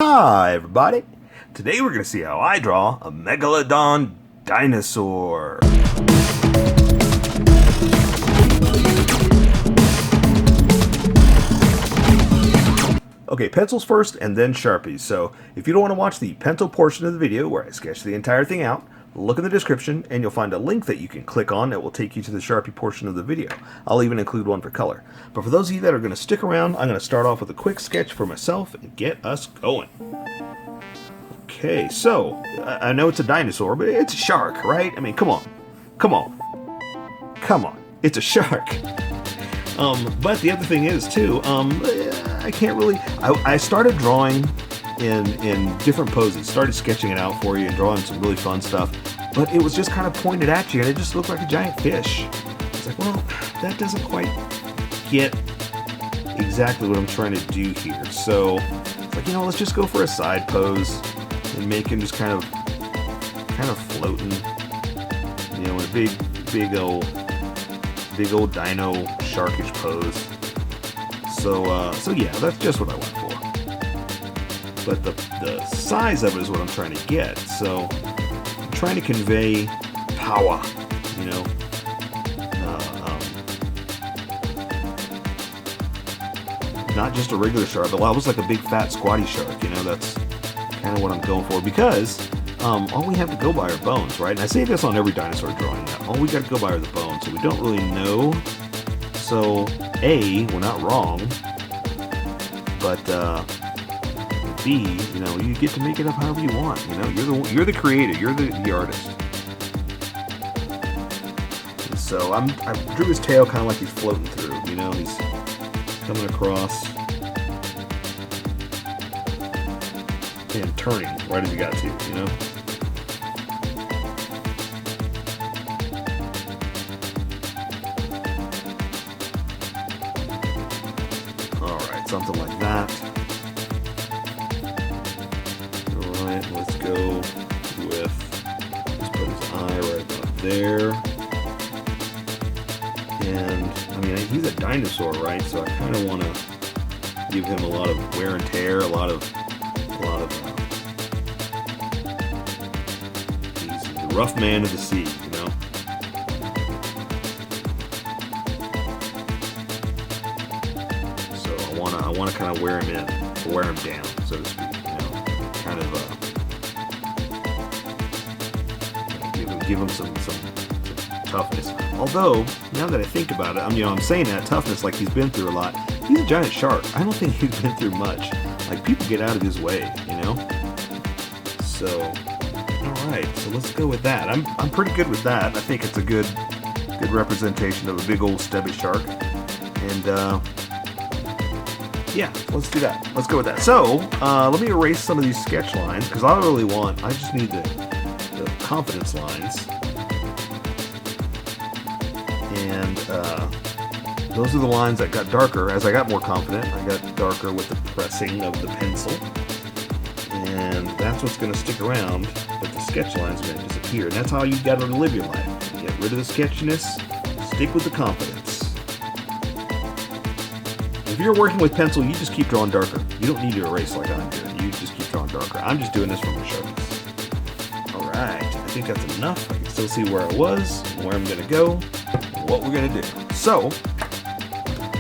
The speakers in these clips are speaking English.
Hi everybody! Today we're going to see how I draw a Megalodon Dinosaur. Okay, pencils first and then Sharpies. So if you don't want to watch the pencil portion of the video where I sketch the entire thing out, look in the description and you'll find a link that you can click on that will take you to the Sharpie portion of the video. I'll even include one for color. But for those of you that are going to stick around, I'm going to start off with a quick sketch for myself and get us going. Okay, so I know it's a dinosaur, but it's a shark, right? I mean, come on. It's a shark. But the other thing is too, I can't really. I started drawing in different poses. Started sketching it out for you and drawing some really fun stuff. But it was just kind of pointed at you, and it just looked like a giant fish. It's like, well, that doesn't quite get exactly what I'm trying to do here. So it's like, let's just go for a side pose and make him just kind of floating, in a big old dino sharkish pose. So yeah, that's just what I went for. But the size of it is what I'm trying to get. So I'm trying to convey power, not just a regular shark, but almost like a big fat squatty shark. That's kind of what I'm going for, because all we have to go by are bones, right? And I say this on every dinosaur drawing, that all we got to go by are the bones, so we don't really know. So A, we're not wrong, but B, you get to make it up however you want. You're the creator, you're the artist. And so I drew his tail kind of like he's floating through. He's coming across and turning right as he got to, Alright, something like that. Alright, let's go with, let's put his eye right up there. And, he's a dinosaur, right? So I kind of want to give him a lot of wear and tear, a lot of he's the rough man of the sea, So I want to kind of wear him in, or wear him down, so to speak, kind of give him some toughness. Although, now that I think about it, I'm saying that toughness like he's been through a lot. He's a giant shark. I don't think he's been through much. Like, people get out of his way, So, alright, so let's go with that. I'm pretty good with that. I think it's a good representation of a big old stubby shark. And, yeah, let's do that. Let's go with that. So, let me erase some of these sketch lines, because I just need the confidence lines. And those are the lines that got darker. As I got more confident, I got darker with the pressing of the pencil. And that's what's going to stick around, but the sketch lines are going to disappear. And that's how you got to live your life. Get rid of the sketchiness, stick with the confidence. If you're working with pencil, you just keep drawing darker. You don't need to erase like I'm doing. You just keep drawing darker. I'm just doing this for my Sharpies. Alright, I think that's enough. I can still see where I was, where I'm going to go, and what we're going to do. So,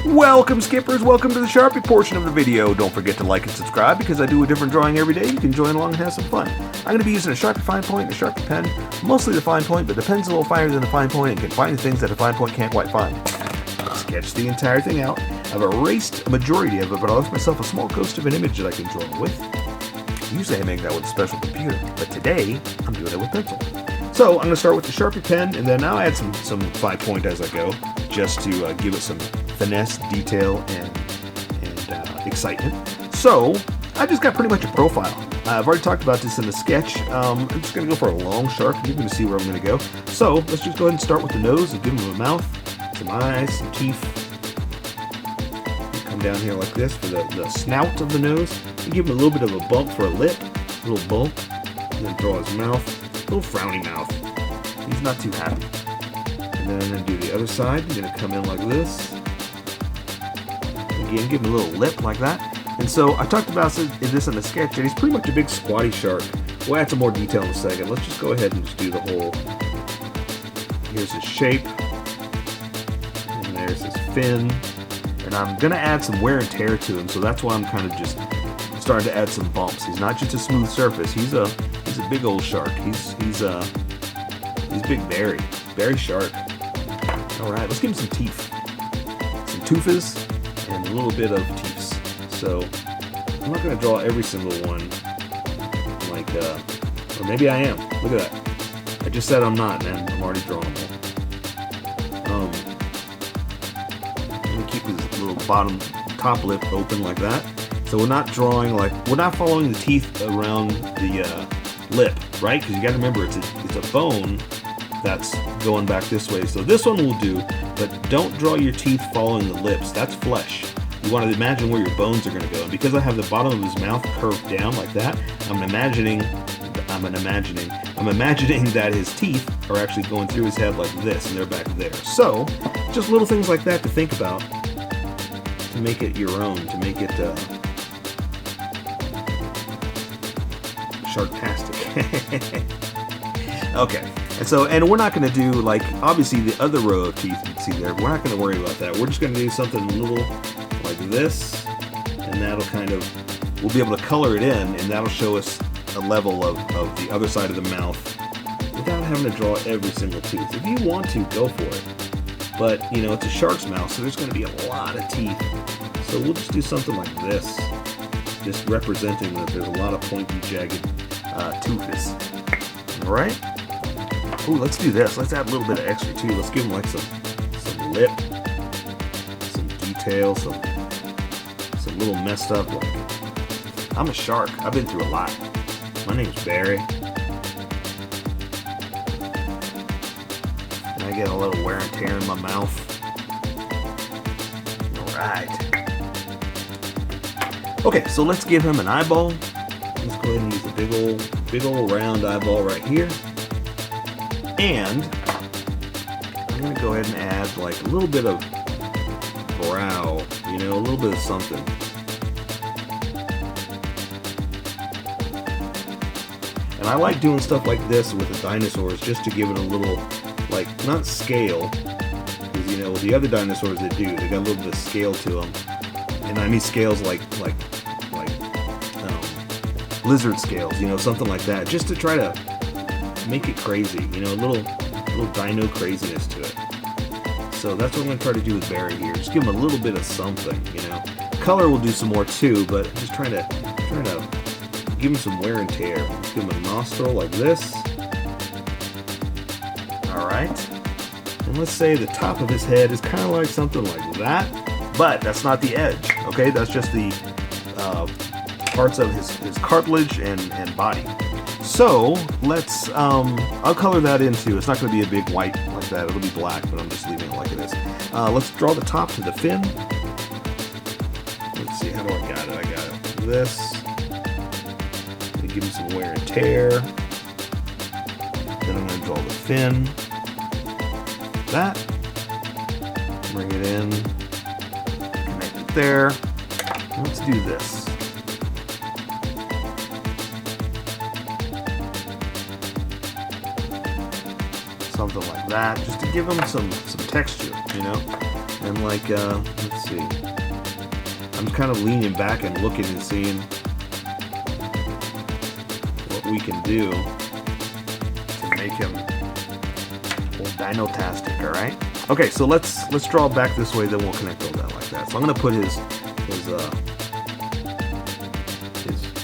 welcome skippers, welcome to the Sharpie portion of the video. Don't forget to like and subscribe, because I do a different drawing every day. You can join along and have some fun. I'm going to be using a Sharpie fine point and a Sharpie pen, mostly the fine point, but the pen's a little finer than the fine point and can find the things that a fine point can't quite find. Sketch the entire thing out. I've erased a majority of it, but I left myself a small ghost of an image that I can draw with. Usually I make that with a special computer, but today I'm doing it with pencil. So I'm going to start with the Sharpie pen, and then I'll add some fine point as I go, just to give it some finesse, detail, and excitement. So I just got pretty much a profile. I've already talked about this in the sketch. I'm just going to go for a long shark. You're going to see where I'm going to go. So let's just go ahead and start with the nose and give him a mouth, some eyes, some teeth. Come down here like this for the snout of the nose. And give him a little bit of a bump for a lip, a little bump. And then draw his mouth, a little frowny mouth. He's not too happy. And then I'm going to do the other side. I'm going to come in like this. Again, give him a little lip like that. And so I talked about this in the sketch, and he's pretty much a big squatty shark. We'll add some more detail in a second. Let's just go ahead and just do the whole. Here's his shape, and there's his fin, and I'm gonna add some wear and tear to him, so that's why I'm kind of just starting to add some bumps. He's not just a smooth surface. He's a big old shark. He's big berry shark. All right, let's give him some teeth, some toothes, and a little bit of teeths. So I'm not gonna draw every single one, like, or maybe I am. Look at that. I just said I'm not, and I'm already drawing them all. I'm gonna keep his little top lip open like that. So we're not drawing we're not following the teeth around the lip, right? Because you got to remember it's a bone that's going back this way. So this one will do, but don't draw your teeth following the lips. That's flesh. You want to imagine where your bones are going to go. And because I have the bottom of his mouth curved down like that, I'm imagining that his teeth are actually going through his head like this, and they're back there. So just little things like that to think about to make it your own, to make it sharktastic. Okay, and we're not going to do, like, obviously the other row of teeth you can see there, but we're not going to worry about that. We're just going to do something a little like this, and that'll kind of, we'll be able to color it in, and that'll show us a level of the other side of the mouth without having to draw every single tooth. If you want to, go for it. But, you know, it's a shark's mouth, so there's going to be a lot of teeth. So we'll just do something like this, just representing that there's a lot of pointy, jagged toothes. All right? Oh, let's do this. Let's add a little bit of extra too. Let's give him like some lip, some detail, some little messed up. Like, I'm a shark. I've been through a lot. My name's Barry. And I get a little wear and tear in my mouth. All right. Okay, so let's give him an eyeball. Let's go ahead and use the big old round eyeball right here. And I'm going to go ahead and add like a little bit of brow, you know, a little bit of something. And I like doing stuff like this with the dinosaurs just to give it a little, like, not scale, because, you know, the other dinosaurs they got a little bit of scale to them. And I mean scales like lizard scales, you know, something like that, just to try to make it crazy, you know, a little dino craziness to it. So that's what I'm going to try to do with Barry here. Just give him a little bit of something, you know. Color will do some more too, but just trying to give him some wear and tear. Let's give him a nostril like this. All right. And let's say the top of his head is kind of like something like that, but that's not the edge, okay? That's just the parts of his cartilage and body. So let's, I'll color that in too. It's not going to be a big white like that. It'll be black, but I'm just leaving it like it is. Let's draw the top to the fin. Let's see, how do I got it? I got it like this. Give him some wear and tear. Then I'm going to draw the fin. That. Bring it in. Connect it there. Let's do this. Something like that, just to give them some texture, you know. And like, let's see. I'm kind of leaning back and looking and seeing what we can do to make him dino-tastic, all right? Okay, so let's draw back this way, then we'll connect all that like that. So I'm gonna put his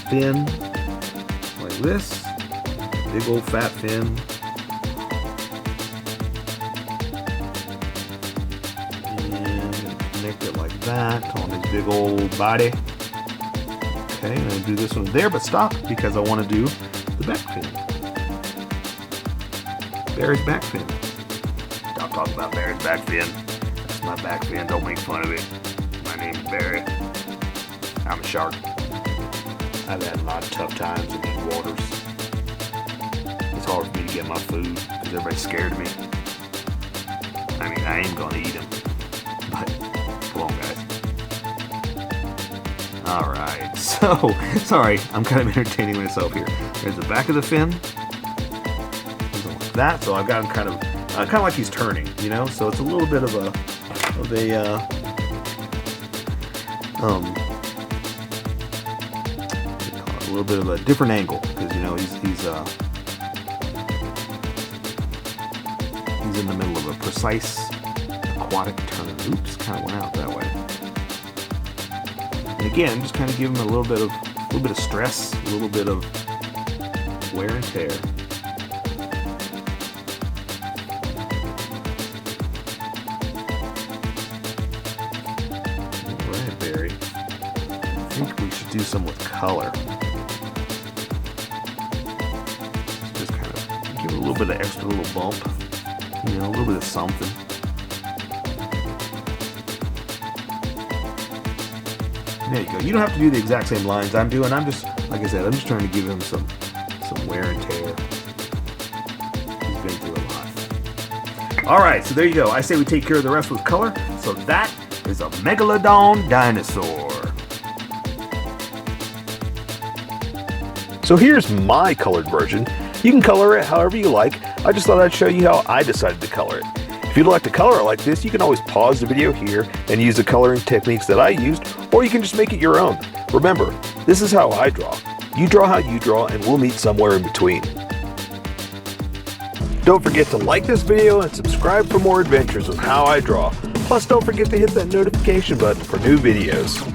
fin like this, big old fat fin. Connect it like that on his big old body. Okay, I'm going to do this one there, but stop because I want to do the back fin. Barry's back fin. Stop talking about Barry's back fin. That's my back fin. Don't make fun of it. My name's Barry. I'm a shark. I've had a lot of tough times in these waters. It's hard for me to get my food because everybody's scared of me. I mean, I ain't going to eat them. But come on, guys. Alright, so, sorry, I'm kind of entertaining myself here. There's the back of the fin. Like that, so I've got him kind of like he's turning, you know? So it's a little bit of a little bit of a different angle, because, you know, he's in the middle of a precise aquatic turn. Oops, kind of went out that way. And again, just kind of give him a little bit of stress, a little bit of wear and tear. All right, Barry. I think we should do some with color. Just kind of give it a little bit of extra little bump, you know, a little bit of something. There you go. You don't have to do the exact same lines I'm doing. I'm just, like I said, I'm just trying to give him some wear and tear. He's been through a lot. All right, so there you go. I say we take care of the rest with color. So that is a Megalodon Dinosaur. So here's my colored version. You can color it however you like. I just thought I'd show you how I decided to color it. If you'd like to color it like this, you can always pause the video here and use the coloring techniques that I used, or you can just make it your own. Remember, this is how I draw. You draw how you draw, and we'll meet somewhere in between. Don't forget to like this video and subscribe for more adventures of how I draw. Plus, don't forget to hit that notification button for new videos.